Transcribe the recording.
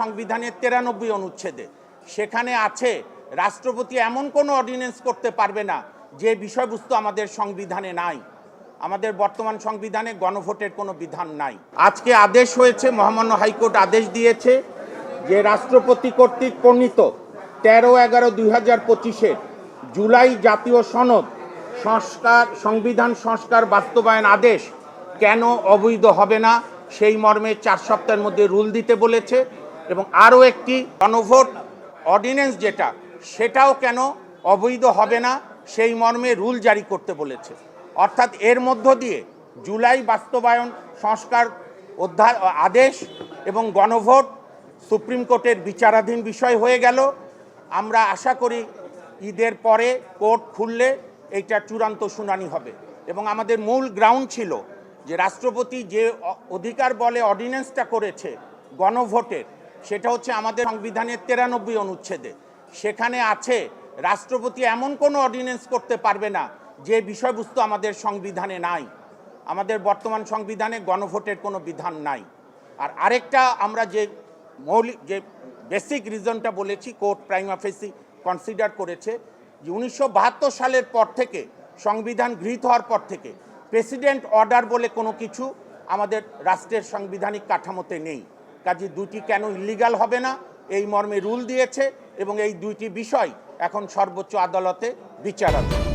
সংবিধানের 93 অনুচ্ছেদে সেখানে আছে রাষ্ট্রপতি এমন কোনো অর্ডিন্যান্স করতে পারবে না যে বিষয়বস্তু আমাদের সংবিধানে নাই। আমাদের বর্তমান সংবিধানে গণভোটের কোনো বিধান নাই। আজকে আদেশ হয়েছে, মহামান্য হাইকোর্ট আদেশ দিয়েছে যে রাষ্ট্রপতি কর্তৃক প্রণীত 13/11/2025 জুলাই জাতীয় সনদ সংবিধান সংস্কার বাস্তবায়ন আদেশ কেন অবৈধ হবে না সেই মর্মে 4 সপ্তাহের মধ্যে রুল দিতে বলেছে। এবং আরও একটি গণভোট অর্ডিন্যান্স যেটা সেটাও কেন অবৈধ হবে না সেই মর্মে রুল জারি করতে বলেছে। অর্থাৎ এর মধ্য দিয়ে জুলাই বাস্তবায়ন সংস্কার আদেশ এবং গণভোট সুপ্রিম কোর্টের বিচারাধীন বিষয় হয়ে গেল। আমরা আশা করি ঈদের পরে কোর্ট খুললে এইটা চূড়ান্ত শুনানি হবে। এবং আমাদের মূল গ্রাউন্ড ছিল যে রাষ্ট্রপতি যে অধিকার বলে অর্ডিন্যান্সটা করেছে গণভোটের, সেটা হচ্ছে আমাদের সংবিধানের 93 অনুচ্ছেদে সেখানে আছে রাষ্ট্রপতি এমন কোনো অর্ডিন্যান্স করতে পারবে না যে বিষয়বস্তু আমাদের সংবিধানে নাই। আমাদের বর্তমান সংবিধানে গণভোটের কোনো বিধান নাই। আর আরেকটা আমরা যে বেসিক রিজনটা বলেছি, কোর্ট প্রাইমা ফেসি কনসিডার করেছে যে 1972 সালের পর থেকে, সংবিধান গৃহীত হওয়ার পর থেকে প্রেসিডেন্ট অর্ডার বলে কোনো কিছু আমাদের রাষ্ট্রের সাংবিধানিক কাঠামোতে নেই। কাজে দুটি কেন ইলিগাল হবে না এই মর্মে রুল দিয়েছে এবং এই দুইটি বিষয় এখন সর্বোচ্চ আদালতে বিচারাধীন।